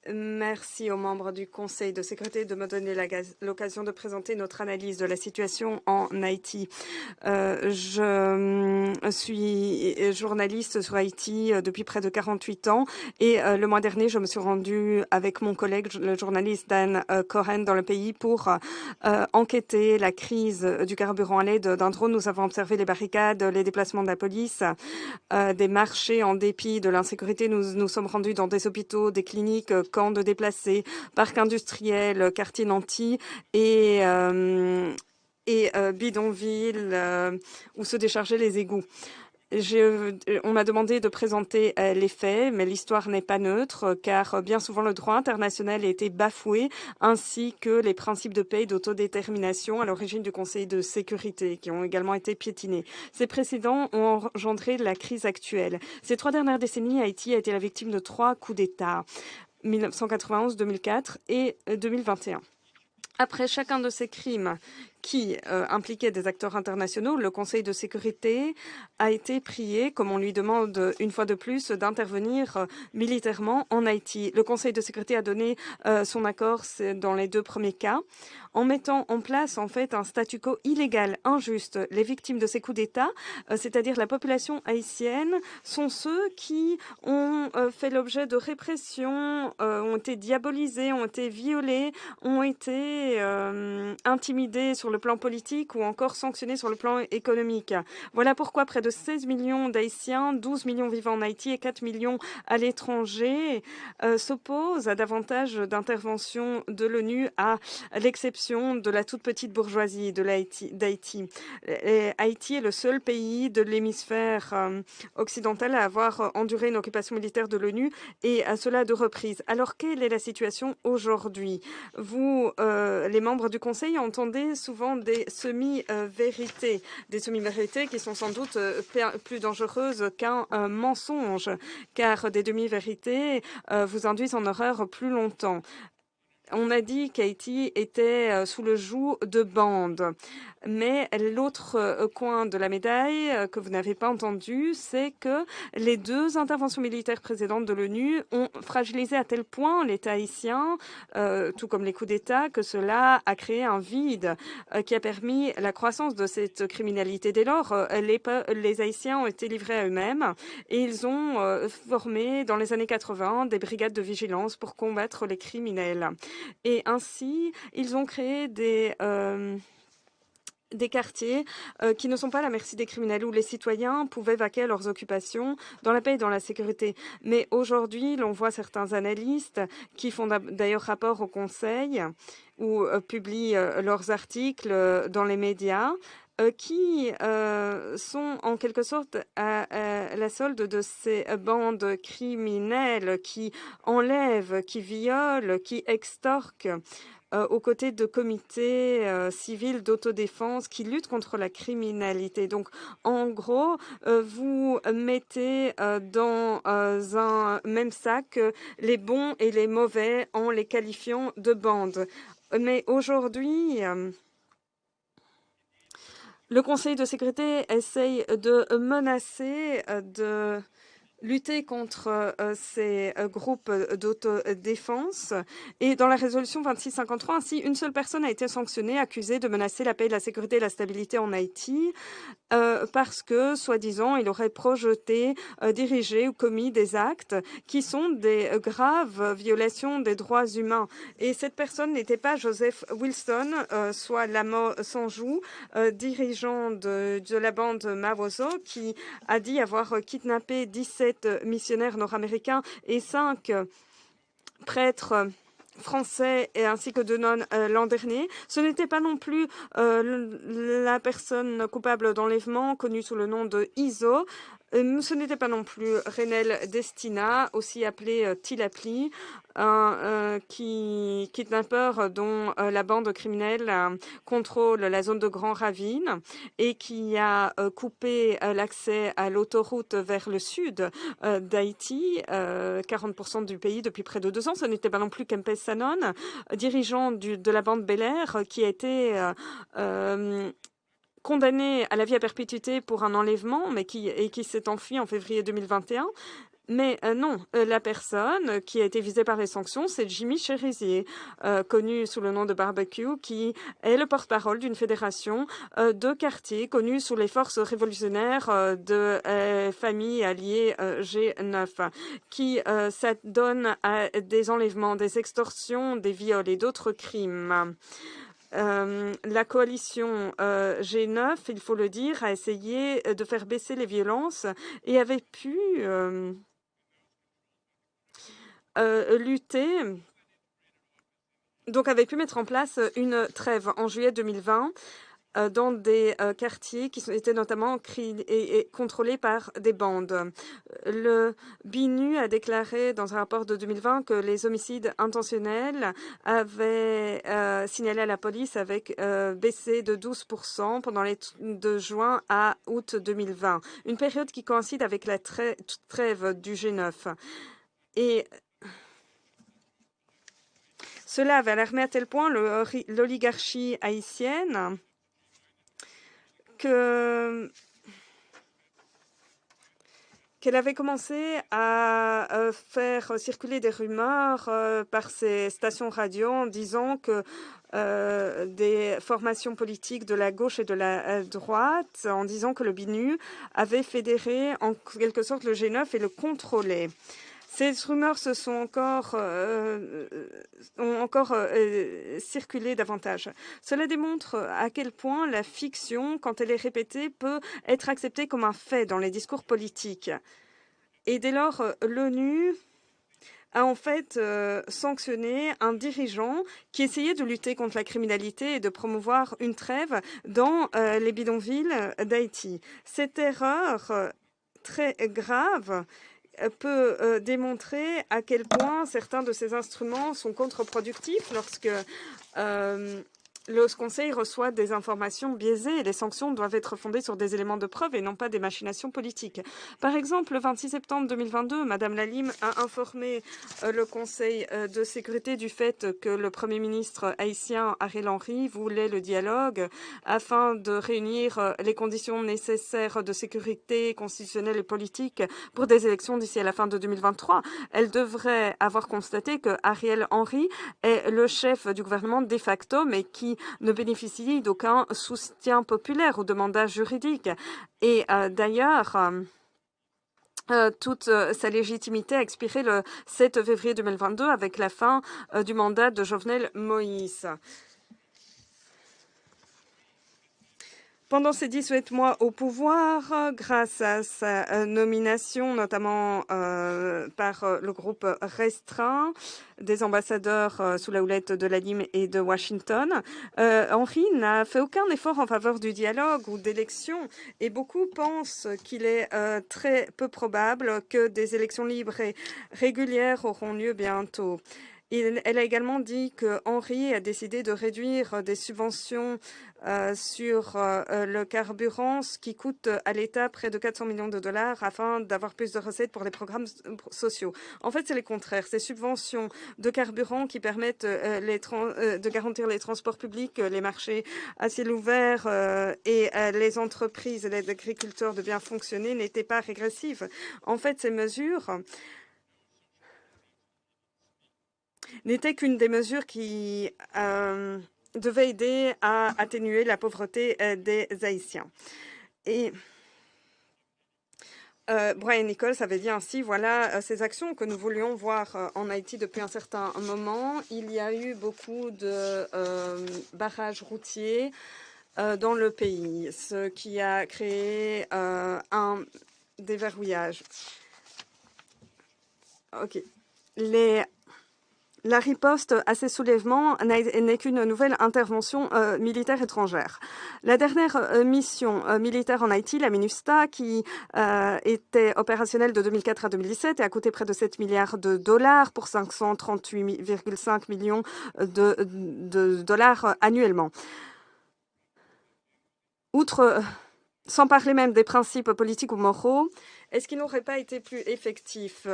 Merci aux membres du Conseil de sécurité de me donner l'occasion de présenter notre analyse de la situation en Haïti. Je suis journaliste sur Haïti depuis près de 48 ans et le mois dernier, je me suis rendue avec mon collègue, le journaliste Dan Cohen, dans le pays pour enquêter la crise du carburant à l'aide d'un drone. Nous avons observé les barricades, les déplacements de la police, des marchés en dépit de l'insécurité. Nous nous sommes rendus dans des hôpitaux, des cliniques, camps de déplacés, parcs industriels, quartiers nantis et bidonvilles où se déchargeaient les égouts. On m'a demandé de présenter les faits, mais l'histoire n'est pas neutre, car bien souvent le droit international a été bafoué, ainsi que les principes de paix et d'autodétermination à l'origine du Conseil de sécurité, qui ont également été piétinés. Ces précédents ont engendré la crise actuelle. Ces 3 dernières décennies, Haïti a été la victime de 3 coups d'État, 1991, 2004 et 2021. Après chacun de ces crimes qui impliquaient des acteurs internationaux, le Conseil de sécurité a été prié, comme on lui demande une fois de plus, d'intervenir militairement en Haïti. Le Conseil de sécurité a donné son accord dans les 2 premiers cas, en mettant en place en fait un statu quo illégal, injuste. Les victimes de ces coups d'État, c'est-à-dire la population haïtienne, sont ceux qui ont fait l'objet de répression, ont été diabolisés, ont été violés, ont été intimidés sur le plan politique ou encore sanctionnés sur le plan économique. Voilà pourquoi près de 16 millions d'Haïtiens, 12 millions vivant en Haïti et 4 millions à l'étranger s'opposent à davantage d'interventions de l'ONU, à l'exception de la toute petite bourgeoisie d'Haïti. Haïti est le seul pays de l'hémisphère occidental à avoir enduré une occupation militaire de l'ONU, et à cela à 2 reprises. Alors, quelle est la situation aujourd'hui? Vous, les membres du Conseil, entendez souvent des semi-vérités. Des semi-vérités qui sont sans doute plus dangereuses qu'un mensonge, car des demi-vérités vous induisent en erreur plus longtemps. On a dit qu'Haïti était sous le joug de bandes. Mais l'autre coin de la médaille que vous n'avez pas entendu, c'est que les 2 interventions militaires précédentes de l'ONU ont fragilisé à tel point l'État haïtien, tout comme les coups d'État, que cela a créé un vide qui a permis la croissance de cette criminalité. Dès lors, les Haïtiens ont été livrés à eux-mêmes et ils ont formé dans les années 80 des brigades de vigilance pour combattre les criminels. Et ainsi, ils ont créé des quartiers qui ne sont pas à la merci des criminels, où les citoyens pouvaient vaquer à leurs occupations dans la paix et dans la sécurité. Mais aujourd'hui, l'on voit certains analystes qui font d'ailleurs rapport au Conseil ou publient leurs articles dans les médias, qui sont en quelque sorte à la solde de ces bandes criminelles qui enlèvent, qui violent, qui extorquent, aux côtés de comités civils d'autodéfense qui luttent contre la criminalité. Donc, en gros, vous mettez dans un même sac les bons et les mauvais en les qualifiant de bandes. Mais aujourd'hui, le Conseil de sécurité essaye de menacer, de lutter contre ces groupes d'autodéfense. Et dans la résolution 2653, ainsi, une seule personne a été sanctionnée, accusée de menacer la paix, la sécurité et la stabilité en Haïti, parce que, soi-disant, il aurait projeté, dirigé ou commis des actes qui sont des graves violations des droits humains. Et cette personne n'était pas Joseph Wilson, soit Lamo Sanjou, dirigeant de la bande Mawozo, qui a dit avoir kidnappé 17 missionnaires nord-américains et 5 prêtres français et ainsi que 2 nonnes l'an dernier. Ce n'était pas non plus la personne coupable d'enlèvement connue sous le nom de Iso. Ce n'était pas non plus Renel Destina, aussi appelé Tilapli, un kidnappeur dont la bande criminelle contrôle la zone de Grand Ravine et qui a coupé l'accès à l'autoroute vers le sud d'Haïti, 40% du pays depuis près de 2 ans. Ce n'était pas non plus Kempes Sanon, dirigeant de la bande Bel Air, qui a été condamné à la vie à perpétuité pour un enlèvement, mais qui s'est enfui en février 2021. Mais non, la personne qui a été visée par les sanctions, c'est Jimmy Cherizier, connu sous le nom de Barbecue, qui est le porte-parole d'une fédération de quartiers connue sous les forces révolutionnaires de familles alliées G9, qui s'adonne à des enlèvements, des extorsions, des viols et d'autres crimes. La coalition G9, il faut le dire, a essayé de faire baisser les violences et avait pu lutter, donc avait pu mettre en place une trêve en juillet 2020 dans des quartiers qui étaient notamment contrôlés par des bandes. Le BINU a déclaré dans un rapport de 2020 que les homicides intentionnels avaient signalé à la police avec baissé de 12% pendant de juin à août 2020, une période qui coïncide avec la trêve du G9. Et cela avait alarmé à tel point l'oligarchie haïtienne qu'elle avait commencé à faire circuler des rumeurs par ses stations radio en disant que des formations politiques de la gauche et de la droite, en disant que le BINU avait fédéré en quelque sorte le G9 et le contrôlait. Ces rumeurs ont encore circulé davantage. Cela démontre à quel point la fiction, quand elle est répétée, peut être acceptée comme un fait dans les discours politiques. Et dès lors, l'ONU a en fait sanctionné un dirigeant qui essayait de lutter contre la criminalité et de promouvoir une trêve dans les bidonvilles d'Haïti. Cette erreur très grave peut démontrer à quel point certains de ces instruments sont contre-productifs lorsque le Conseil reçoit des informations biaisées et les sanctions doivent être fondées sur des éléments de preuve et non pas des machinations politiques. Par exemple, le 26 septembre 2022, Madame Lalim a informé le Conseil de sécurité du fait que le Premier ministre haïtien Ariel Henry voulait le dialogue afin de réunir les conditions nécessaires de sécurité constitutionnelle et politique pour des élections d'ici à la fin de 2023. Elle devrait avoir constaté que Ariel Henry est le chef du gouvernement de facto, mais qui ne bénéficie d'aucun soutien populaire ou de mandat juridique. Et d'ailleurs, toute sa légitimité a expiré le 7 février 2022 avec la fin du mandat de Jovenel Moïse. Pendant ses 18 mois au pouvoir, grâce à sa nomination, notamment par le groupe restreint des ambassadeurs sous la houlette de Lalim et de Washington, Henry n'a fait aucun effort en faveur du dialogue ou d'élections et beaucoup pensent qu'il est très peu probable que des élections libres et régulières auront lieu bientôt. Elle a également dit que Henry a décidé de réduire des subventions sur le carburant, ce qui coûte à l'État près de 400 millions de dollars afin d'avoir plus de recettes pour les programmes sociaux. En fait, c'est le contraire. Ces subventions de carburant qui permettent de garantir les transports publics, les marchés à ciel ouvert et les entreprises et les agriculteurs de bien fonctionner n'étaient pas régressives. En fait, ces mesures n'était qu'une des mesures qui devait aider à atténuer la pauvreté des Haïtiens. Et Brian Nichols avait dit ainsi, voilà ces actions que nous voulions voir en Haïti depuis un certain moment. Il y a eu beaucoup de barrages routiers dans le pays, ce qui a créé un déverrouillage. Ok. La riposte à ces soulèvements n'est qu'une nouvelle intervention militaire étrangère. La dernière mission militaire en Haïti, la MINUSTA, qui était opérationnelle de 2004 à 2017 et a coûté près de 7 milliards de dollars pour 538,5 millions de dollars annuellement. Outre, sans parler même des principes politiques ou moraux, est-ce qu'il n'aurait pas été plus effectif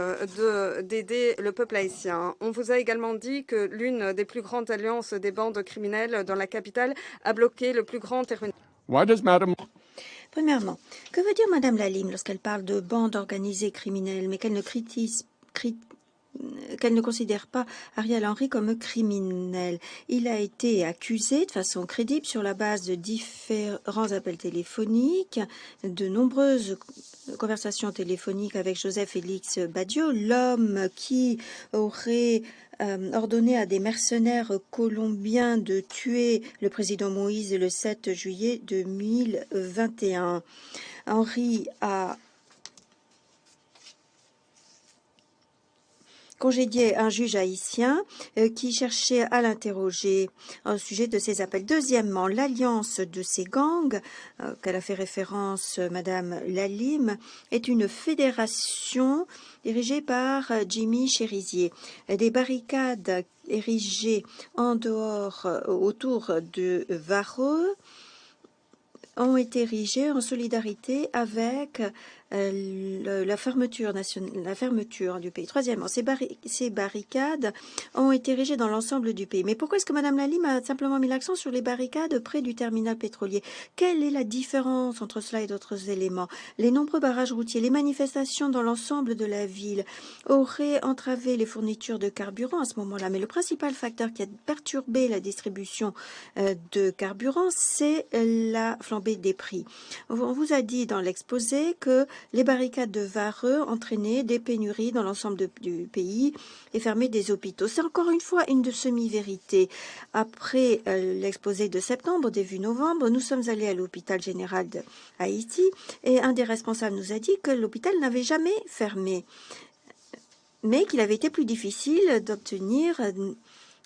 d'aider le peuple haïtien? On vous a également dit que l'une des plus grandes alliances des bandes criminelles dans la capitale a bloqué le plus grand terminal. Premièrement, que veut dire Madame Lalim lorsqu'elle parle de bande organisée criminelle, mais qu'elle ne considère pas Ariel Henry comme criminel? Il a été accusé de façon crédible sur la base de différents appels téléphoniques, de nombreuses conversations téléphoniques avec Joseph Félix Badiou, l'homme qui aurait ordonné à des mercenaires colombiens de tuer le président Moïse le 7 juillet 2021. Henry a congédié un juge haïtien qui cherchait à l'interroger au sujet de ces appels. Deuxièmement, l'alliance de ces gangs, qu'elle a fait référence Madame Lalim, est une fédération dirigée par Jimmy Chérizier. Des barricades érigées en dehors, autour de Vareux, ont été érigées en solidarité avec la fermeture du pays. Troisièmement, ces barricades ont été érigées dans l'ensemble du pays. Mais pourquoi est-ce que Mme Lalim a simplement mis l'accent sur les barricades près du terminal pétrolier? Quelle est la différence entre cela et d'autres éléments? Les nombreux barrages routiers, les manifestations dans l'ensemble de la ville auraient entravé les fournitures de carburant à ce moment-là. Mais le principal facteur qui a perturbé la distribution de carburant, c'est la flambée des prix. On vous a dit dans l'exposé que les barricades de Vareux entraînaient des pénuries dans l'ensemble du pays et fermaient des hôpitaux. C'est encore une fois une semi-vérité. Après l'exposé de septembre, début novembre, nous sommes allés à l'hôpital général d'Haïti et un des responsables nous a dit que l'hôpital n'avait jamais fermé, mais qu'il avait été plus difficile d'obtenir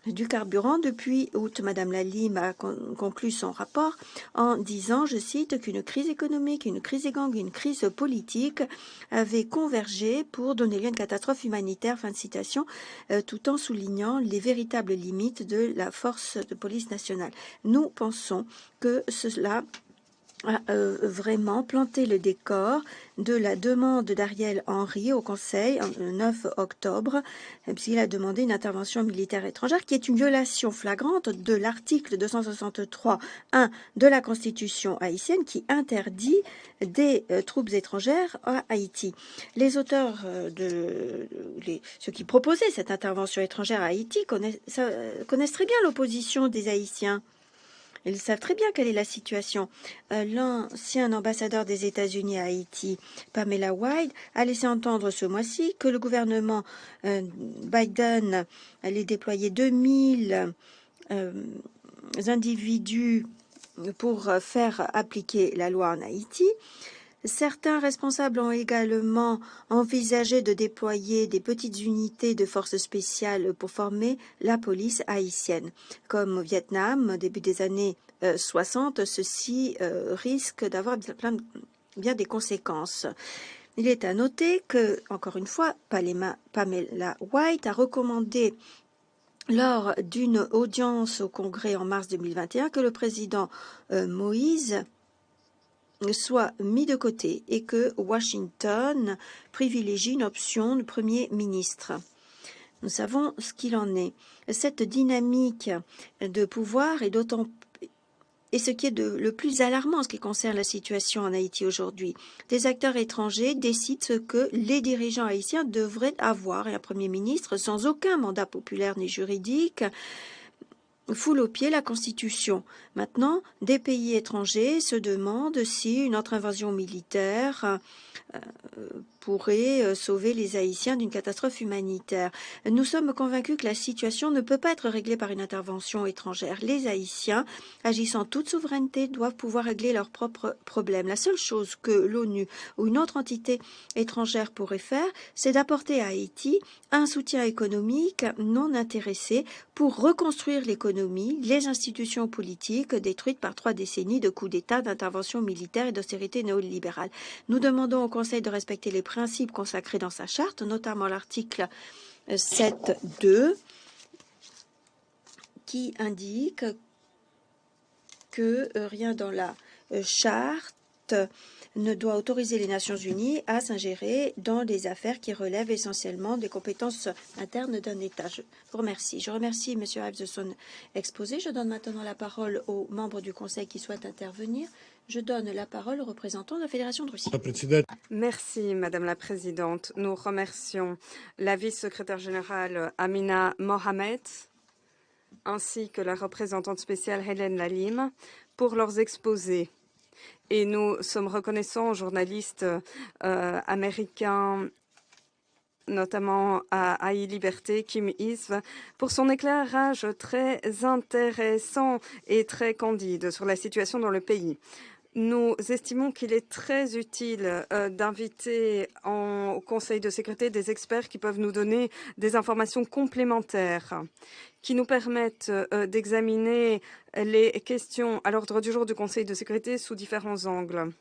du carburant depuis août. Madame Lalim a conclu son rapport en disant, je cite, qu'une crise économique, une crise des gangs, une crise politique avaient convergé pour donner lieu à une catastrophe humanitaire, fin de citation, tout en soulignant les véritables limites de la force de police nationale. Nous pensons que cela a vraiment planté le décor de la demande d'Ariel Henry au Conseil le 9 octobre, puisqu'il a demandé une intervention militaire étrangère qui est une violation flagrante de l'article 263.1 de la Constitution haïtienne qui interdit des troupes étrangères à Haïti. Les auteurs ceux qui proposaient cette intervention étrangère à Haïti connaissent très bien l'opposition des Haïtiens. Ils savent très bien quelle est la situation. L'ancien ambassadeur des États-Unis à Haïti, Pamela White, a laissé entendre ce mois-ci que le gouvernement Biden allait déployer 2000 individus pour faire appliquer la loi en Haïti. Certains responsables ont également envisagé de déployer des petites unités de forces spéciales pour former la police haïtienne. Comme au Vietnam, au début des années 60, ceci risque d'avoir bien des conséquences. Il est à noter que, encore une fois, Pamela White a recommandé lors d'une audience au Congrès en mars 2021 que le président Moïse soit mis de côté et que Washington privilégie une option de Premier ministre. Nous savons ce qu'il en est. Cette dynamique de pouvoir est d'autant et ce qui est le plus alarmant en ce qui concerne la situation en Haïti aujourd'hui. Des acteurs étrangers décident ce que les dirigeants haïtiens devraient avoir et un Premier ministre sans aucun mandat populaire ni juridique foule au pied la Constitution. Maintenant, des pays étrangers se demandent si une autre invasion militaire pourrait sauver les Haïtiens d'une catastrophe humanitaire. Nous sommes convaincus que la situation ne peut pas être réglée par une intervention étrangère. Les Haïtiens, agissant en toute souveraineté, doivent pouvoir régler leurs propres problèmes. La seule chose que l'ONU ou une autre entité étrangère pourrait faire, c'est d'apporter à Haïti un soutien économique non intéressé pour reconstruire l'économie, les institutions politiques détruites par 3 décennies de coups d'État, d'intervention militaire et d'austérité néolibérale. Nous demandons au Conseil de respecter les principes consacrés dans sa charte, notamment l'article 7.2, qui indique que rien dans la charte ne doit autoriser les Nations Unies à s'ingérer dans les affaires qui relèvent essentiellement des compétences internes d'un État. Je vous remercie. Je remercie M. Ives de son exposé. Je donne maintenant la parole aux membres du Conseil qui souhaitent intervenir. Je donne la parole au représentant de la Fédération de Russie. Merci, Madame la Présidente. Nous remercions la vice-secrétaire générale Amina Mohamed ainsi que la représentante spéciale Hélène Lalim pour leurs exposés. Et nous sommes reconnaissants aux journalistes américains, notamment à iLiberté, Kim Isv, pour son éclairage très intéressant et très candide sur la situation dans le pays. Nous estimons qu'il est très utile d'inviter au Conseil de sécurité des experts qui peuvent nous donner des informations complémentaires qui nous permettent d'examiner les questions à l'ordre du jour du Conseil de sécurité sous différents angles.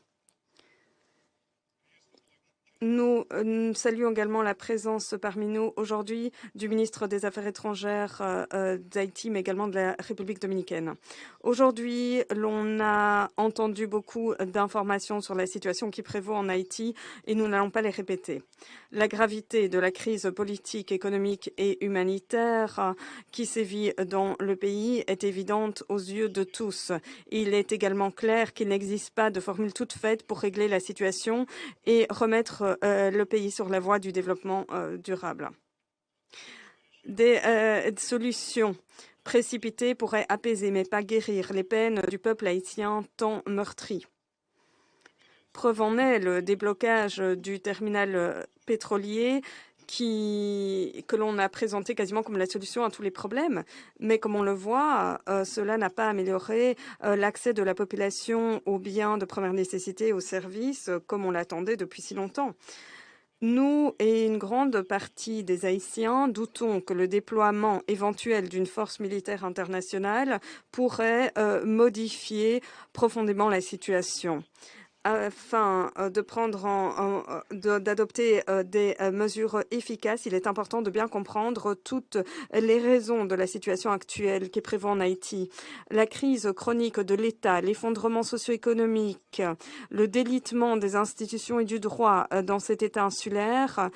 Nous saluons également la présence parmi nous aujourd'hui du ministre des Affaires étrangères d'Haïti, mais également de la République dominicaine. Aujourd'hui, l'on a entendu beaucoup d'informations sur la situation qui prévaut en Haïti et nous n'allons pas les répéter. La gravité de la crise politique, économique et humanitaire qui sévit dans le pays est évidente aux yeux de tous. Il est également clair qu'il n'existe pas de formule toute faite pour régler la situation et remettre le pays sur la voie du développement durable. Des solutions précipitées pourraient apaiser, mais pas guérir, les peines du peuple haïtien tant meurtri. Preuve en est le déblocage du terminal pétrolier que l'on a présenté quasiment comme la solution à tous les problèmes. Mais comme on le voit, cela n'a pas amélioré l'accès de la population aux biens de première nécessité et aux services comme on l'attendait depuis si longtemps. Nous et une grande partie des Haïtiens doutons que le déploiement éventuel d'une force militaire internationale pourrait modifier profondément la situation. Afin d'adopter des mesures efficaces, il est important de bien comprendre toutes les raisons de la situation actuelle qui prévaut en Haïti. La crise chronique de l'État, l'effondrement socio-économique, le délitement des institutions et du droit dans cet État insulaire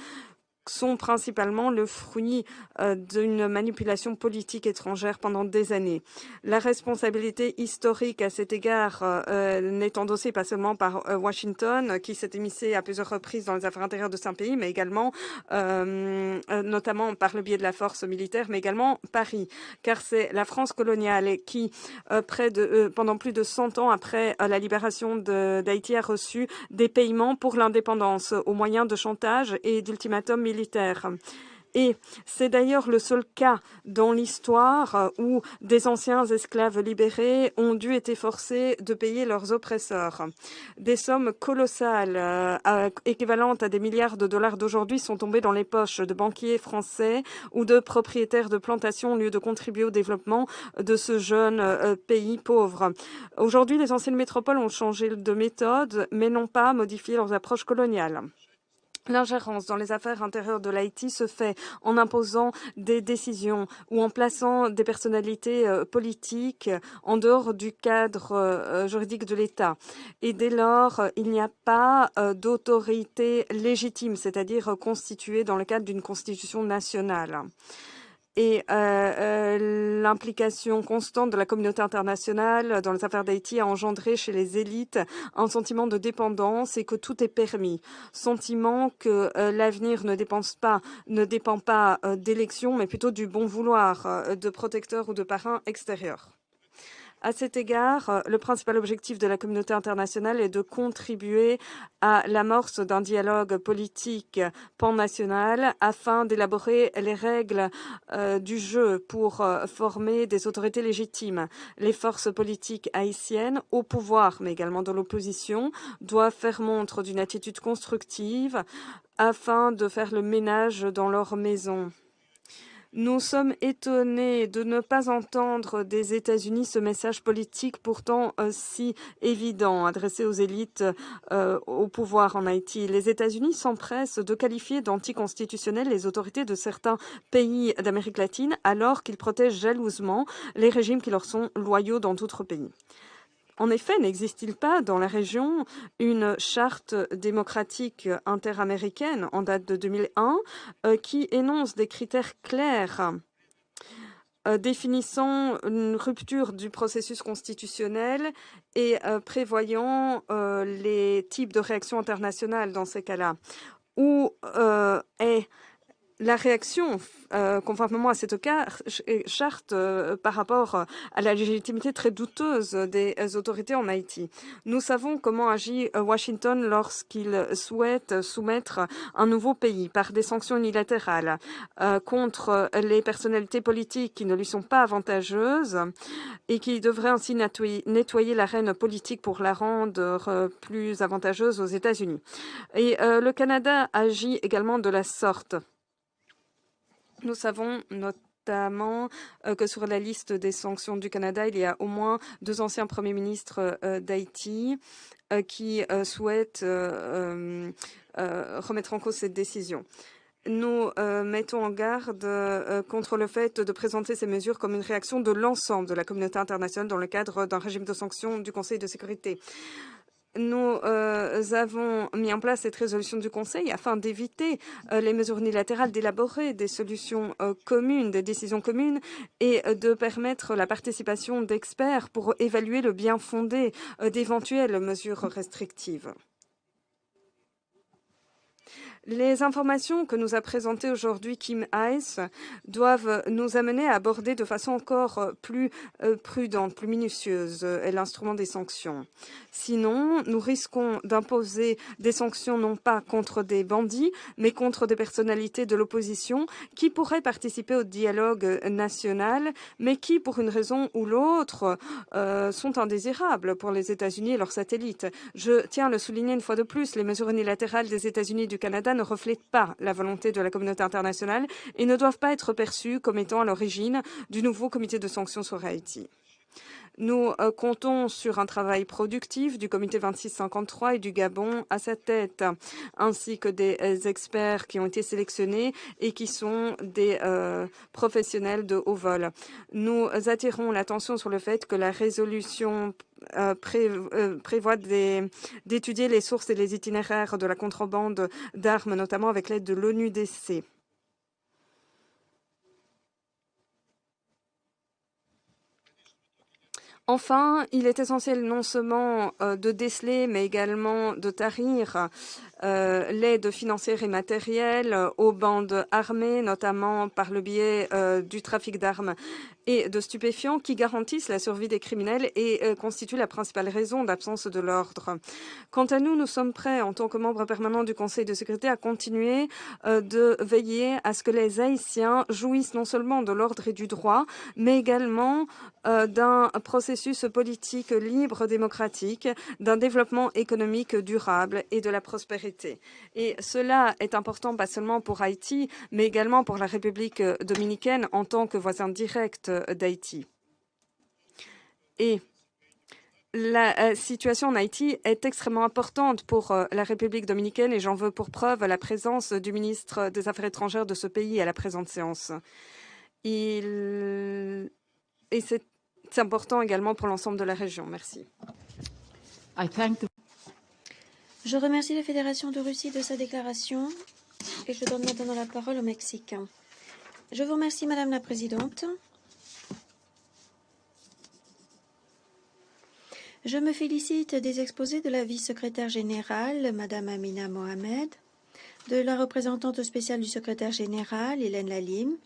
sont principalement le fruit d'une manipulation politique étrangère pendant des années. La responsabilité historique à cet égard n'est endossée pas seulement par Washington, qui s'est émissé à plusieurs reprises dans les affaires intérieures de ce pays, mais également, notamment par le biais de la force militaire, mais également Paris, car c'est la France coloniale qui, pendant plus de 100 ans après la libération d'Haïti, a reçu des paiements pour l'indépendance au moyen de chantage et d'ultimatums militaires. Et c'est d'ailleurs le seul cas dans l'histoire où des anciens esclaves libérés ont dû être forcés de payer leurs oppresseurs. Des sommes colossales, équivalentes à des milliards de dollars d'aujourd'hui, sont tombées dans les poches de banquiers français ou de propriétaires de plantations au lieu de contribuer au développement de ce jeune pays pauvre. Aujourd'hui, les anciennes métropoles ont changé de méthode, mais n'ont pas modifié leurs approches coloniales. L'ingérence dans les affaires intérieures de l'Haïti se fait en imposant des décisions ou en plaçant des personnalités politiques en dehors du cadre juridique de l'État. Et dès lors, il n'y a pas d'autorité légitime, c'est-à-dire constituée dans le cadre d'une constitution nationale. Et l'implication constante de la communauté internationale dans les affaires d'Haïti a engendré chez les élites un sentiment de dépendance et que tout est permis. Sentiment que l'avenir ne dépend pas d'élections, mais plutôt du bon vouloir de protecteurs ou de parrains extérieurs. À cet égard, le principal objectif de la communauté internationale est de contribuer à l'amorce d'un dialogue politique pan-national afin d'élaborer les règles du jeu pour former des autorités légitimes. Les forces politiques haïtiennes, au pouvoir mais également dans l'opposition, doivent faire montre d'une attitude constructive afin de faire le ménage dans leur maison. Nous sommes étonnés de ne pas entendre des États-Unis ce message politique pourtant si évident adressé aux élites au pouvoir en Haïti. Les États-Unis s'empressent de qualifier d'anticonstitutionnelles les autorités de certains pays d'Amérique latine alors qu'ils protègent jalousement les régimes qui leur sont loyaux dans d'autres pays. En effet, n'existe-t-il pas dans la région une charte démocratique interaméricaine en date de 2001 qui énonce des critères clairs définissant une rupture du processus constitutionnel et prévoyant les types de réactions internationales dans ces cas-là. Où est la réaction, conformément à cette charte, par rapport à la légitimité très douteuse des autorités en Haïti. Nous savons comment agit Washington lorsqu'il souhaite soumettre un nouveau pays par des sanctions unilatérales contre les personnalités politiques qui ne lui sont pas avantageuses et qui devraient ainsi nettoyer l'arène politique pour la rendre plus avantageuse aux États-Unis. Et le Canada agit également de la sorte. Nous savons notamment que sur la liste des sanctions du Canada, il y a au moins 2 anciens premiers ministres d'Haïti qui souhaitent remettre en cause cette décision. Nous mettons en garde contre le fait de présenter ces mesures comme une réaction de l'ensemble de la communauté internationale dans le cadre d'un régime de sanctions du Conseil de sécurité. Nous avons mis en place cette résolution du Conseil afin d'éviter les mesures unilatérales, d'élaborer des solutions communes, des décisions communes et de permettre la participation d'experts pour évaluer le bien fondé d'éventuelles mesures restrictives. Les informations que nous a présentées aujourd'hui Kim Hayes doivent nous amener à aborder de façon encore plus prudente, plus minutieuse l'instrument des sanctions. Sinon, nous risquons d'imposer des sanctions non pas contre des bandits, mais contre des personnalités de l'opposition qui pourraient participer au dialogue national, mais qui, pour une raison ou l'autre, sont indésirables pour les États-Unis et leurs satellites. Je tiens à le souligner une fois de plus, les mesures unilatérales des États-Unis et du Canada ne reflètent pas la volonté de la communauté internationale et ne doivent pas être perçues comme étant à l'origine du nouveau comité de sanctions sur Haïti. Nous comptons sur un travail productif du comité 2653 et du Gabon à sa tête, ainsi que des experts qui ont été sélectionnés et qui sont des professionnels de haut vol. Nous attirons l'attention sur le fait que la résolution prévoit d'étudier les sources et les itinéraires de la contrebande d'armes, notamment avec l'aide de l'ONUDC. Enfin, il est essentiel non seulement de déceler, mais également de tarir l'aide financière et matérielle aux bandes armées, notamment par le biais du trafic d'armes et de stupéfiants qui garantissent la survie des criminels et constituent la principale raison d'absence de l'ordre. Quant à nous, nous sommes prêts, en tant que membres permanents du Conseil de sécurité, à continuer de veiller à ce que les Haïtiens jouissent non seulement de l'ordre et du droit, mais également d'un processus politique libre, démocratique, d'un développement économique durable et de la prospérité. Et cela est important pas seulement pour Haïti, mais également pour la République dominicaine en tant que voisin direct d'Haïti. Et la situation en Haïti est extrêmement importante pour la République dominicaine et j'en veux pour preuve la présence du ministre des Affaires étrangères de ce pays à la présente séance. Et c'est important également pour l'ensemble de la région. Merci. Je remercie la Fédération de Russie de sa déclaration et je donne maintenant la parole au Mexicain. Je vous remercie, Madame la Présidente. Je me félicite des exposés de la vice-secrétaire générale, Madame Amina Mohamed, de la représentante spéciale du secrétaire général, Hélène Lalim,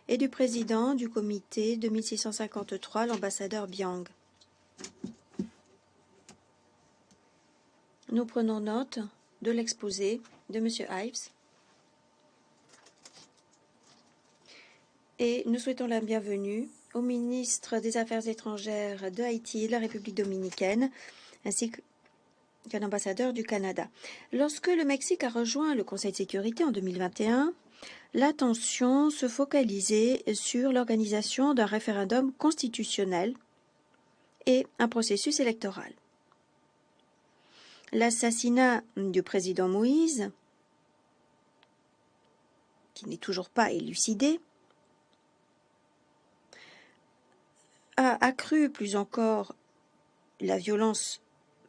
et du président du comité 2653, l'ambassadeur Biang. Nous prenons note de l'exposé de M. Ives et nous souhaitons la bienvenue au ministre des Affaires étrangères de Haïti et de la République dominicaine, ainsi qu'un ambassadeur du Canada. Lorsque le Mexique a rejoint le Conseil de sécurité en 2021, l'attention se focalisait sur l'organisation d'un référendum constitutionnel et un processus électoral. L'assassinat du président Moïse, qui n'est toujours pas élucidé, a accru plus encore la violence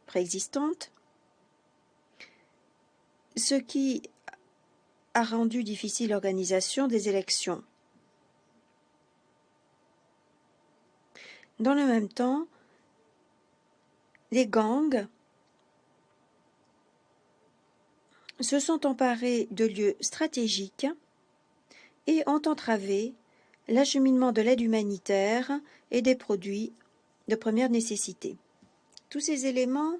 préexistante, ce qui a rendu difficile l'organisation des élections. Dans le même temps, les gangs se sont emparés de lieux stratégiques et ont entravé l'acheminement de l'aide humanitaire et des produits de première nécessité. Tous ces éléments,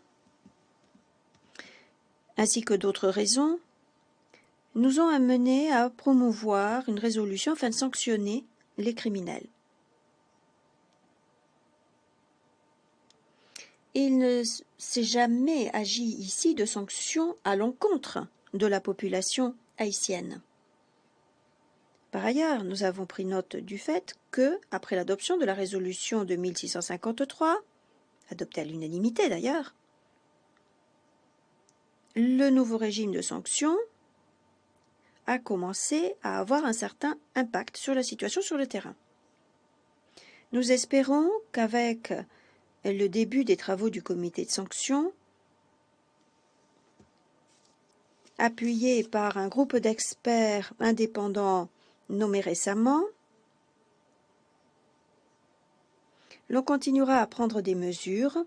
ainsi que d'autres raisons, nous ont amenés à promouvoir une résolution afin de sanctionner les criminels. Il ne s'est jamais agi ici de sanctions à l'encontre de la population haïtienne. Par ailleurs, nous avons pris note du fait que, après l'adoption de la résolution de 1653, adoptée à l'unanimité d'ailleurs, le nouveau régime de sanctions a commencé à avoir un certain impact sur la situation sur le terrain. Nous espérons qu'avec le début des travaux du comité de sanctions, appuyé par un groupe d'experts indépendants nommé récemment, l'on continuera à prendre des mesures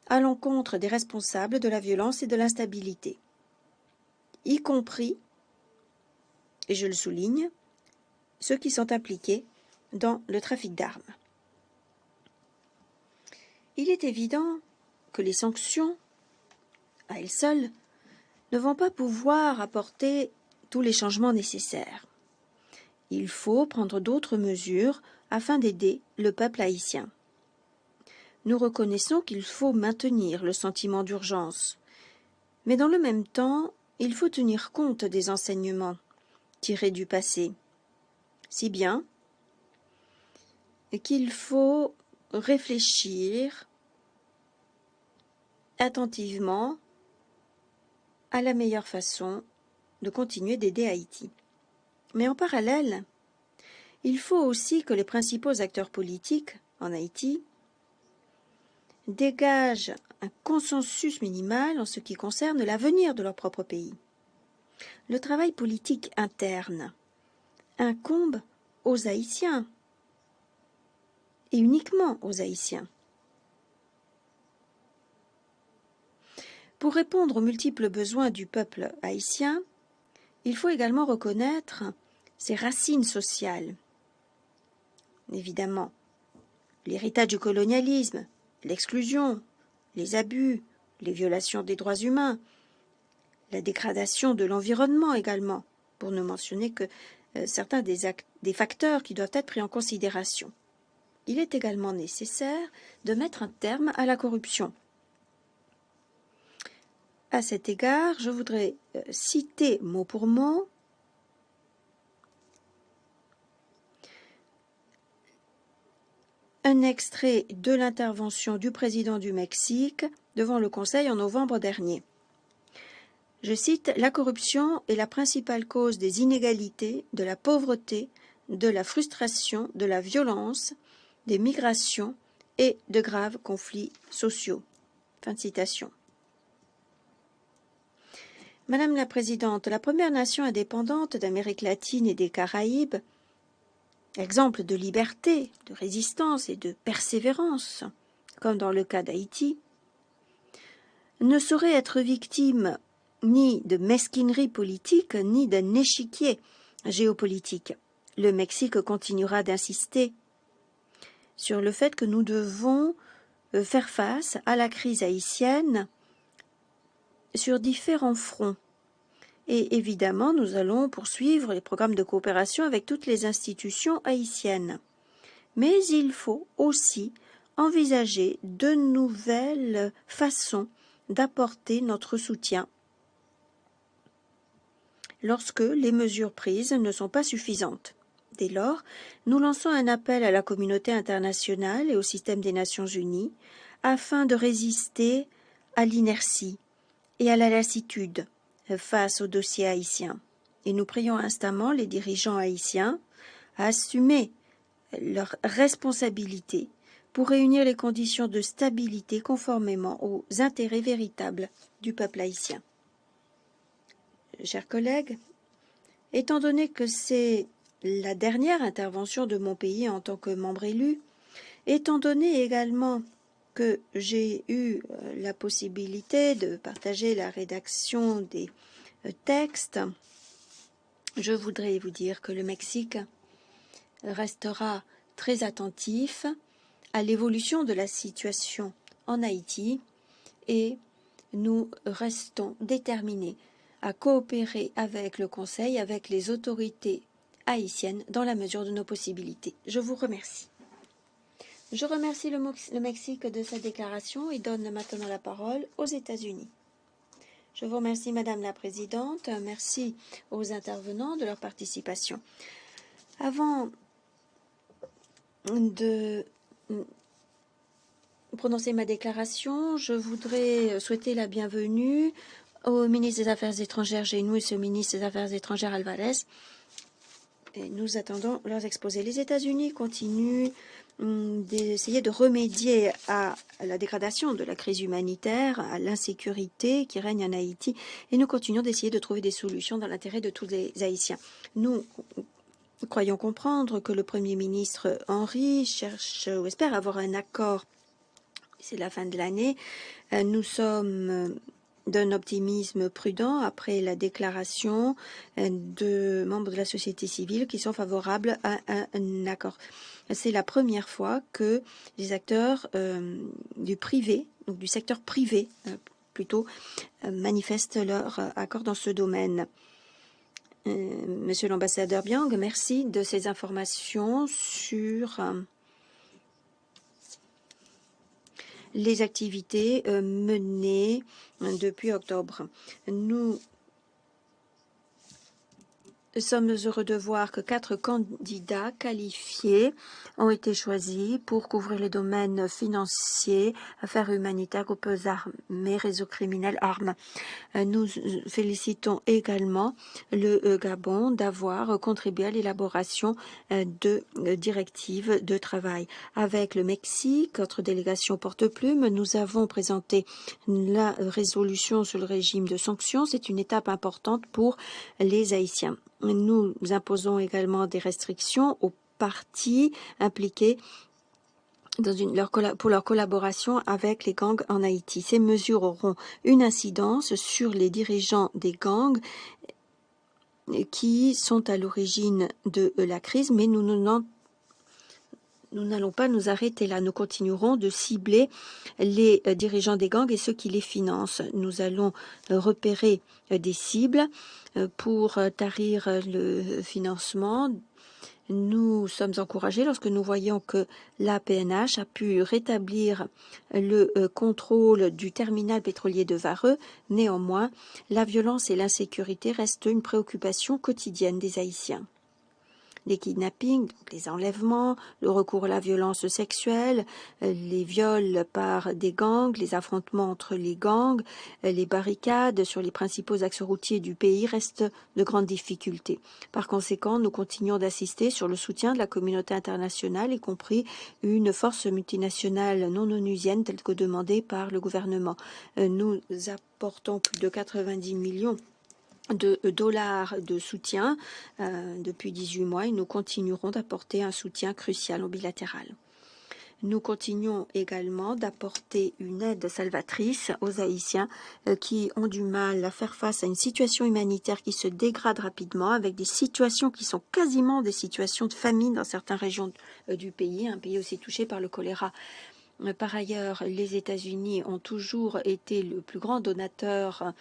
à l'encontre des responsables de la violence et de l'instabilité, y compris, et je le souligne, ceux qui sont impliqués dans le trafic d'armes. Il est évident que les sanctions, à elles seules, ne vont pas pouvoir apporter tous les changements nécessaires. Il faut prendre d'autres mesures afin d'aider le peuple haïtien. Nous reconnaissons qu'il faut maintenir le sentiment d'urgence, mais dans le même temps, il faut tenir compte des enseignements tirés du passé, si bien qu'il faut réfléchir attentivement à la meilleure façon de continuer d'aider Haïti. Mais en parallèle, il faut aussi que les principaux acteurs politiques en Haïti dégagent un consensus minimal en ce qui concerne l'avenir de leur propre pays. Le travail politique interne incombe aux Haïtiens et uniquement aux Haïtiens. Pour répondre aux multiples besoins du peuple haïtien, il faut également reconnaître ses racines sociales. Évidemment, l'héritage du colonialisme, l'exclusion, les abus, les violations des droits humains, la dégradation de l'environnement également, pour ne mentionner que certains des facteurs qui doivent être pris en considération. Il est également nécessaire de mettre un terme à la corruption. À cet égard, je voudrais citer mot pour mot un extrait de l'intervention du président du Mexique devant le Conseil en novembre dernier. Je cite: « La corruption est la principale cause des inégalités, de la pauvreté, de la frustration, de la violence, des migrations et de graves conflits sociaux. » Fin de citation. Madame la Présidente, la première nation indépendante d'Amérique latine et des Caraïbes, exemple de liberté, de résistance et de persévérance, comme dans le cas d'Haïti, ne saurait être victime ni de mesquinerie politique, ni d'un échiquier géopolitique. Le Mexique continuera d'insister sur le fait que nous devons faire face à la crise haïtienne sur différents fronts. Et évidemment, nous allons poursuivre les programmes de coopération avec toutes les institutions haïtiennes. Mais il faut aussi envisager de nouvelles façons d'apporter notre soutien lorsque les mesures prises ne sont pas suffisantes. Dès lors, nous lançons un appel à la communauté internationale et au système des Nations unies afin de résister à l'inertie et à la lassitude face au dossier haïtien. Et nous prions instamment les dirigeants haïtiens à assumer leurs responsabilités pour réunir les conditions de stabilité conformément aux intérêts véritables du peuple haïtien. Chers collègues, étant donné que c'est la dernière intervention de mon pays en tant que membre élu Étant donné également que j'ai eu la possibilité de partager la rédaction des textes, je voudrais vous dire que le Mexique restera très attentif à l'évolution de la situation en Haïti et nous restons déterminés à coopérer avec le Conseil, avec les autorités haïtiennes dans la mesure de nos possibilités. Je vous remercie. Je remercie le Mexique de sa déclaration et donne maintenant la parole aux États-Unis. Je vous remercie, Madame la Présidente. Merci aux intervenants de leur participation. Avant de prononcer ma déclaration, je voudrais souhaiter la bienvenue au ministre des Affaires étrangères Génou et au ministre des Affaires étrangères Alvarez. Et nous attendons leurs exposés. Les États-Unis continuent d'essayer de remédier à la dégradation de la crise humanitaire, à l'insécurité qui règne en Haïti, et nous continuons d'essayer de trouver des solutions dans l'intérêt de tous les Haïtiens. Nous croyons comprendre que le Premier ministre Henry cherche ou espère avoir un accord. C'est la fin de l'année. Nous sommes d'un optimisme prudent après la déclaration de membres de la société civile qui sont favorables à un accord. C'est la première fois que les acteurs du privé, donc du secteur privé plutôt, manifestent leur accord dans ce domaine. Monsieur l'ambassadeur Biang, merci de ces informations sur les activités menées depuis octobre. Nous sommes heureux de voir que 4 candidats qualifiés ont été choisis pour couvrir les domaines financiers, affaires humanitaires, groupes armés, réseaux criminels, armes. Nous félicitons également le Gabon d'avoir contribué à l'élaboration de directives de travail. Avec le Mexique, notre délégation porte-plume, nous avons présenté la résolution sur le régime de sanctions. C'est une étape importante pour les Haïtiens. Nous imposons également des restrictions aux partis impliqués pour leur collaboration avec les gangs en Haïti. Ces mesures auront une incidence sur les dirigeants des gangs qui sont à l'origine de la crise, mais nous n'allons pas nous arrêter là. Nous continuerons de cibler les dirigeants des gangs et ceux qui les financent. Nous allons repérer des cibles pour tarir le financement. Nous sommes encouragés lorsque nous voyons que la PNH a pu rétablir le contrôle du terminal pétrolier de Vareux. Néanmoins, la violence et l'insécurité restent une préoccupation quotidienne des Haïtiens. Les kidnappings, les enlèvements, le recours à la violence sexuelle, les viols par des gangs, les affrontements entre les gangs, les barricades sur les principaux axes routiers du pays restent de grandes difficultés. Par conséquent, nous continuons d'assister sur le soutien de la communauté internationale, y compris une force multinationale non onusienne telle que demandée par le gouvernement. Nous apportons plus de 90 millions de dollars de soutien depuis 18 mois et nous continuerons d'apporter un soutien crucial au bilatéral. Nous continuons également d'apporter une aide salvatrice aux Haïtiens qui ont du mal à faire face à une situation humanitaire qui se dégrade rapidement, avec des situations qui sont quasiment des situations de famine dans certaines régions du pays, un pays aussi touché par le choléra. Par ailleurs, les États-Unis ont toujours été le plus grand donateur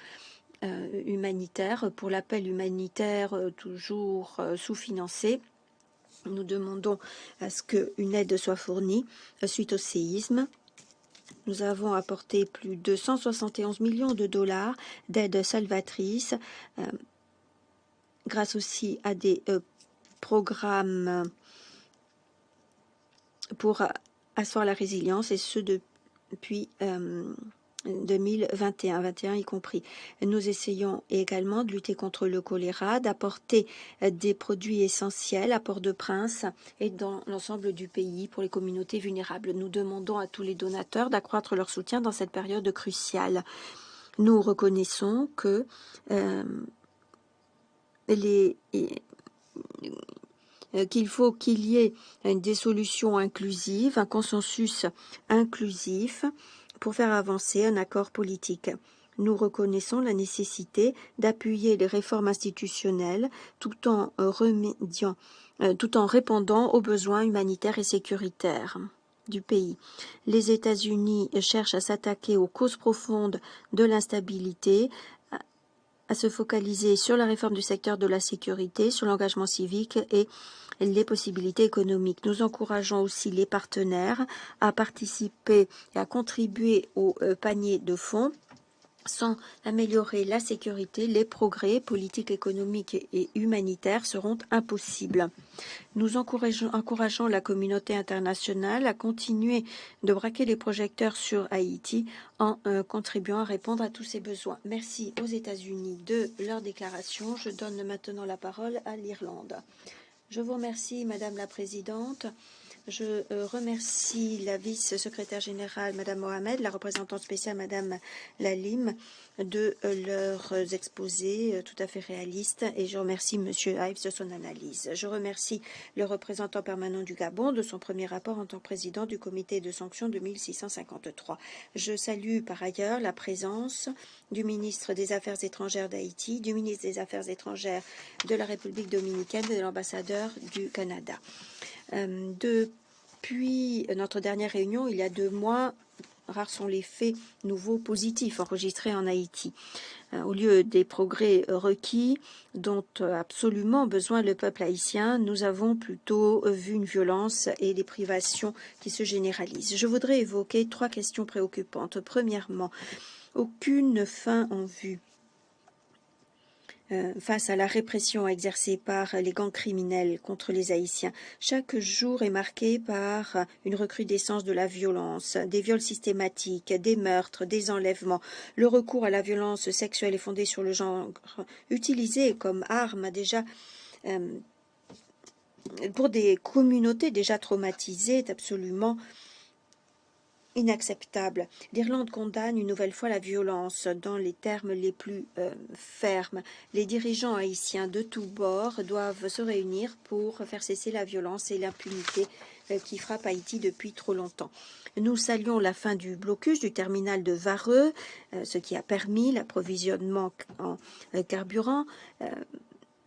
humanitaire, pour l'appel humanitaire toujours sous-financé. Nous demandons à ce qu'une aide soit fournie suite au séisme. Nous avons apporté plus de 171 millions de dollars d'aide salvatrice, grâce aussi à des programmes pour asseoir la résilience, et ce depuis 2021 y compris. Nous essayons également de lutter contre le choléra, d'apporter des produits essentiels à Port-au-Prince et dans l'ensemble du pays pour les communautés vulnérables. Nous demandons à tous les donateurs d'accroître leur soutien dans cette période cruciale. Nous reconnaissons que qu'il faut qu'il y ait des solutions inclusives, un consensus inclusif pour faire avancer un accord politique. Nous reconnaissons la nécessité d'appuyer les réformes institutionnelles tout en répondant aux besoins humanitaires et sécuritaires du pays. Les États-Unis cherchent à s'attaquer aux causes profondes de l'instabilité, à se focaliser sur la réforme du secteur de la sécurité, sur l'engagement civique et les possibilités économiques. Nous encourageons aussi les partenaires à participer et à contribuer au panier de fonds. Sans améliorer la sécurité, les progrès politiques, économiques et humanitaires seront impossibles. Nous encourageons la communauté internationale à continuer de braquer les projecteurs sur Haïti en contribuant à répondre à tous ces besoins. Merci aux États-Unis de leur déclaration. Je donne maintenant la parole à l'Irlande. Je vous remercie, Madame la Présidente. Je remercie la vice-secrétaire générale, Madame Mohamed, la représentante spéciale, Madame Lalim, de leurs exposés tout à fait réalistes, et je remercie Monsieur Ives de son analyse. Je remercie le représentant permanent du Gabon de son premier rapport en tant que président du comité de sanctions de 1653. Je salue par ailleurs la présence du ministre des Affaires étrangères d'Haïti, du ministre des Affaires étrangères de la République dominicaine et de l'ambassadeur du Canada. Depuis notre dernière réunion, il y a 2 mois, rares sont les faits nouveaux positifs enregistrés en Haïti. Au lieu des progrès requis dont a absolument besoin le peuple haïtien, nous avons plutôt vu une violence et des privations qui se généralisent. Je voudrais évoquer 3 questions préoccupantes. Premièrement, aucune fin en vue face à la répression exercée par les gangs criminels contre les Haïtiens. Chaque jour est marqué par une recrudescence de la violence, des viols systématiques, des meurtres, des enlèvements. Le recours à la violence sexuelle est fondé sur le genre, utilisé comme arme déjà pour des communautés déjà traumatisées, est absolument inacceptable. L'Irlande condamne une nouvelle fois la violence dans les termes les plus fermes. Les dirigeants haïtiens de tous bords doivent se réunir pour faire cesser la violence et l'impunité qui frappe Haïti depuis trop longtemps. Nous saluons la fin du blocus du terminal de Vareux, ce qui a permis l'approvisionnement en carburant,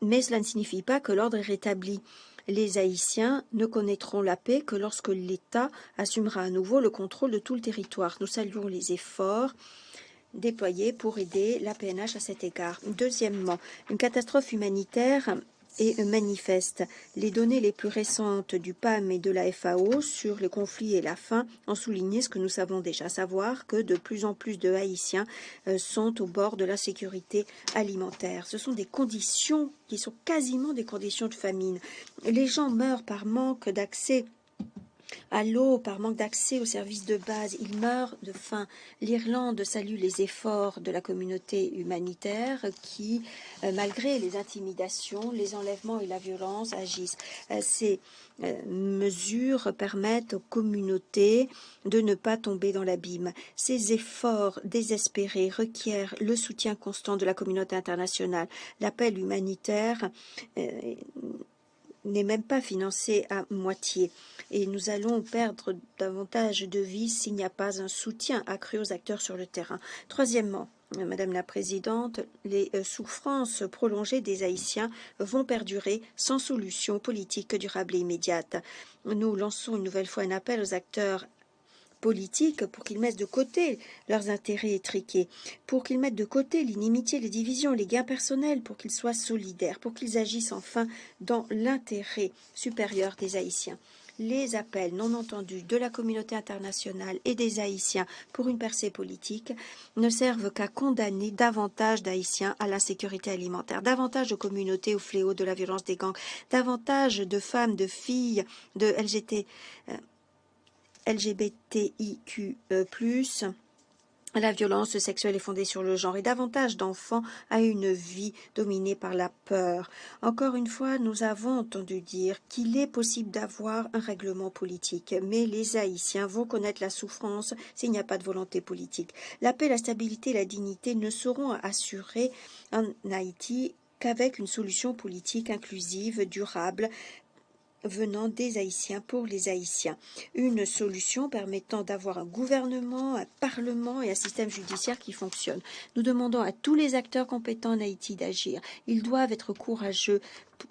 mais cela ne signifie pas que l'ordre est rétabli. Les Haïtiens ne connaîtront la paix que lorsque l'État assumera à nouveau le contrôle de tout le territoire. Nous saluons les efforts déployés pour aider la PNH à cet égard. Deuxièmement, une catastrophe humanitaire est manifeste. Les données les plus récentes du PAM et de la FAO sur les conflits et la faim ont souligné ce que nous savons déjà, savoir que de plus en plus de Haïtiens sont au bord de l'insécurité alimentaire. Ce sont des conditions qui sont quasiment des conditions de famine. Les gens meurent par manque d'accès à l'eau, par manque d'accès aux services de base. Ils meurent de faim. L'Irlande salue les efforts de la communauté humanitaire qui, malgré les intimidations, les enlèvements et la violence, agissent. Ces mesures permettent aux communautés de ne pas tomber dans l'abîme. Ces efforts désespérés requièrent le soutien constant de la communauté internationale. L'appel humanitaire n'est même pas financé à moitié. Et nous allons perdre davantage de vies s'il n'y a pas un soutien accru aux acteurs sur le terrain. Troisièmement, Madame la Présidente, les souffrances prolongées des Haïtiens vont perdurer sans solution politique durable et immédiate. Nous lançons une nouvelle fois un appel aux acteurs politiques pour qu'ils mettent de côté leurs intérêts étriqués, pour qu'ils mettent de côté l'inimitié, les divisions, les gains personnels, pour qu'ils soient solidaires, pour qu'ils agissent enfin dans l'intérêt supérieur des Haïtiens. Les appels non entendus de la communauté internationale et des Haïtiens pour une percée politique ne servent qu'à condamner davantage d'Haïtiens à l'insécurité alimentaire, davantage de communautés au fléau de la violence des gangs, davantage de femmes, de filles, de LGBTIQ+, la violence sexuelle est fondée sur le genre et davantage d'enfants à une vie dominée par la peur. Encore une fois, nous avons entendu dire qu'il est possible d'avoir un règlement politique, mais les Haïtiens vont connaître la souffrance s'il n'y a pas de volonté politique. La paix, la stabilité et la dignité ne seront assurées en Haïti qu'avec une solution politique inclusive, durable, venant des Haïtiens pour les Haïtiens. Une solution permettant d'avoir un gouvernement, un parlement et un système judiciaire qui fonctionne. Nous demandons à tous les acteurs compétents en Haïti d'agir. Ils doivent être courageux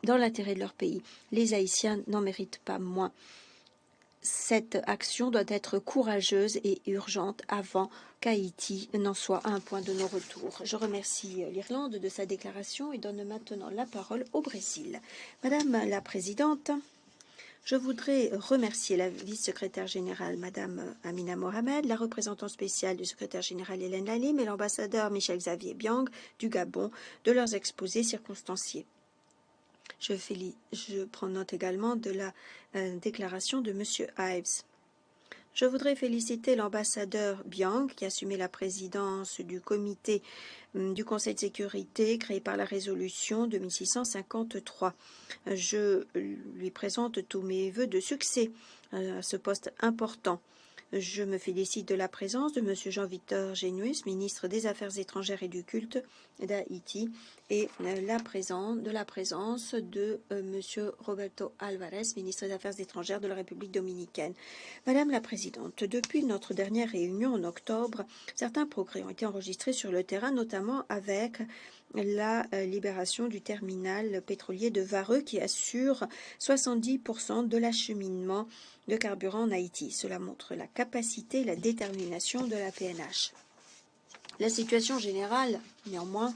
dans l'intérêt de leur pays. Les Haïtiens n'en méritent pas moins. Cette action doit être courageuse et urgente avant qu'Haïti n'en soit à un point de non-retour. Je remercie l'Irlande de sa déclaration et donne maintenant la parole au Brésil. Madame la Présidente, je voudrais remercier la vice-secrétaire générale, Madame Amina Mohamed, la représentante spéciale du secrétaire général Hélène Lalim et l'ambassadeur Michel-Xavier Biang du Gabon de leurs exposés circonstanciés. Je prends note également de la déclaration de M. Ives. Je voudrais féliciter l'ambassadeur Biang qui a assumé la présidence du comité du Conseil de sécurité créé par la résolution 2653. Je lui présente tous mes vœux de succès à ce poste important. Je me félicite de la présence de M. Jean-Victor Génuis, ministre des Affaires étrangères et du culte d'Haïti, et de la présence de M. Roberto Alvarez, ministre des Affaires étrangères de la République dominicaine. Madame la Présidente, depuis notre dernière réunion en octobre, certains progrès ont été enregistrés sur le terrain, notamment avec la libération du terminal pétrolier de Vareux qui assure 70% de l'acheminement de carburant en Haïti. Cela montre la capacité et la détermination de la PNH. La situation générale, néanmoins,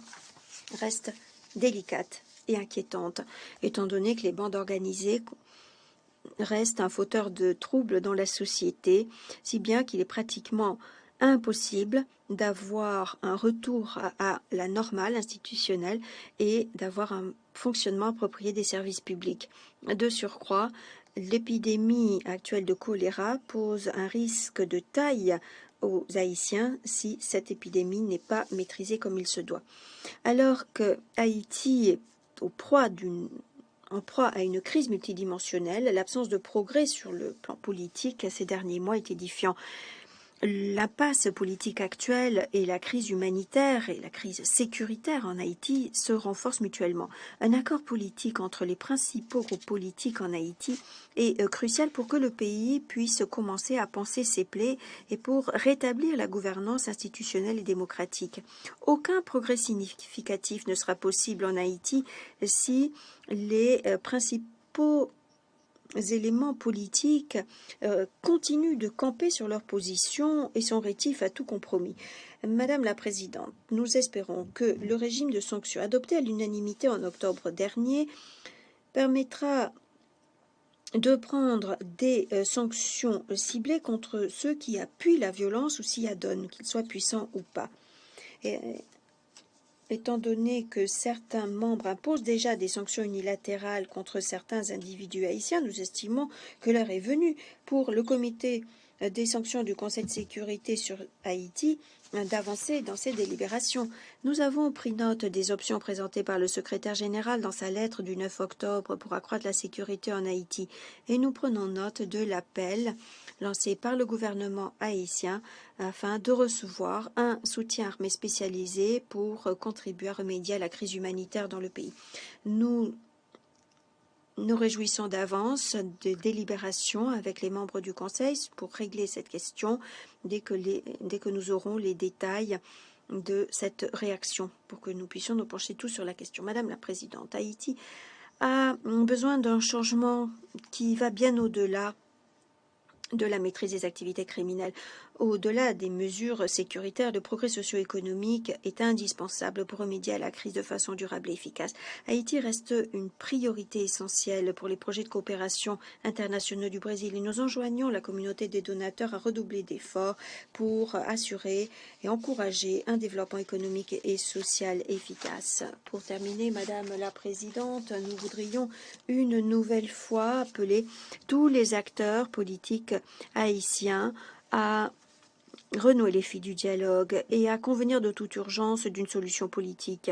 reste délicate et inquiétante, étant donné que les bandes organisées restent un fauteur de troubles dans la société, si bien qu'il est pratiquement impossible d'avoir un retour à la normale institutionnelle et d'avoir un fonctionnement approprié des services publics. De surcroît, l'épidémie actuelle de choléra pose un risque de taille aux Haïtiens si cette épidémie n'est pas maîtrisée comme il se doit. Alors que Haïti est en proie à une crise multidimensionnelle, l'absence de progrès sur le plan politique ces derniers mois est édifiant. L'impasse politique actuelle et la crise humanitaire et la crise sécuritaire en Haïti se renforcent mutuellement. Un accord politique entre les principaux groupes politiques en Haïti est crucial pour que le pays puisse commencer à panser ses plaies et pour rétablir la gouvernance institutionnelle et démocratique. Aucun progrès significatif ne sera possible en Haïti si les principaux éléments politiques continuent de camper sur leur position et sont rétifs à tout compromis. Madame la Présidente, nous espérons que le régime de sanctions adopté à l'unanimité en octobre dernier permettra de prendre des sanctions ciblées contre ceux qui appuient la violence ou s'y adonnent, qu'ils soient puissants ou pas. Étant donné que certains membres imposent déjà des sanctions unilatérales contre certains individus haïtiens, nous estimons que l'heure est venue pour le comité des sanctions du Conseil de sécurité sur Haïti d'avancer dans ses délibérations. Nous avons pris note des options présentées par le secrétaire général dans sa lettre du 9 octobre pour accroître la sécurité en Haïti et nous prenons note de l'appel lancé par le gouvernement haïtien afin de recevoir un soutien armé spécialisé pour contribuer à remédier à la crise humanitaire dans le pays. Nous nous réjouissons d'avance de délibérations avec les membres du Conseil pour régler cette question dès que nous aurons les détails de cette réaction, pour que nous puissions nous pencher tous sur la question. Madame la Présidente, Haïti a besoin d'un changement qui va bien au-delà de la maîtrise des activités criminelles. Au-delà des mesures sécuritaires, le progrès socio-économique est indispensable pour remédier à la crise de façon durable et efficace. Haïti reste une priorité essentielle pour les projets de coopération internationaux du Brésil et nous enjoignons la communauté des donateurs à redoubler d'efforts pour assurer et encourager un développement économique et social efficace. Pour terminer, Madame la Présidente, nous voudrions une nouvelle fois appeler tous les acteurs politiques haïtiens à renouer les fils du dialogue et à convenir de toute urgence d'une solution politique.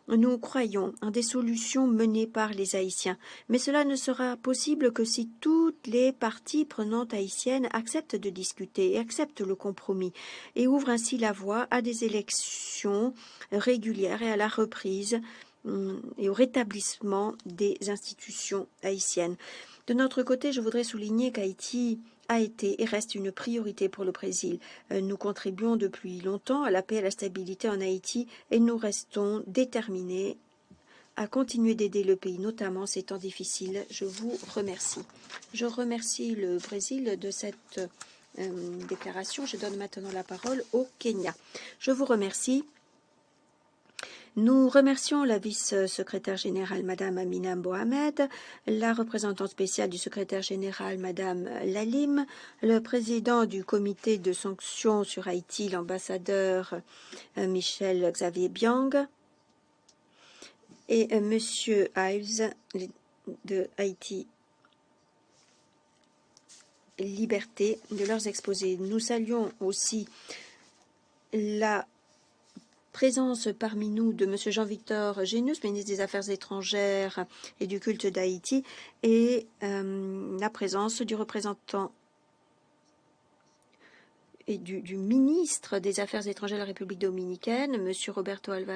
Nous croyons en des solutions menées par les Haïtiens, mais cela ne sera possible que si toutes les parties prenantes haïtiennes acceptent de discuter et acceptent le compromis et ouvrent ainsi la voie à des élections régulières et à la reprise et au rétablissement des institutions haïtiennes. De notre côté, je voudrais souligner qu'Haïti a été et reste une priorité pour le Brésil. Nous contribuons depuis longtemps à la paix et à la stabilité en Haïti et nous restons déterminés à continuer d'aider le pays, notamment ces temps difficiles. Je vous remercie. Je remercie le Brésil de cette déclaration. Je donne maintenant la parole au Kenya. Je vous remercie. Nous remercions la vice-secrétaire générale, Madame Amina Mohamed, la représentante spéciale du secrétaire général, Madame Lalim, le président du comité de sanctions sur Haïti, l'ambassadeur Michel Xavier Biang, et Monsieur Ives de Haïti Liberté de leurs exposés. Nous saluons aussi la présence parmi nous de M. Jean-Victor Génus, ministre des Affaires étrangères et du culte d'Haïti, et la présence du représentant et du ministre des Affaires étrangères de la République dominicaine, M. Roberto Alvarez.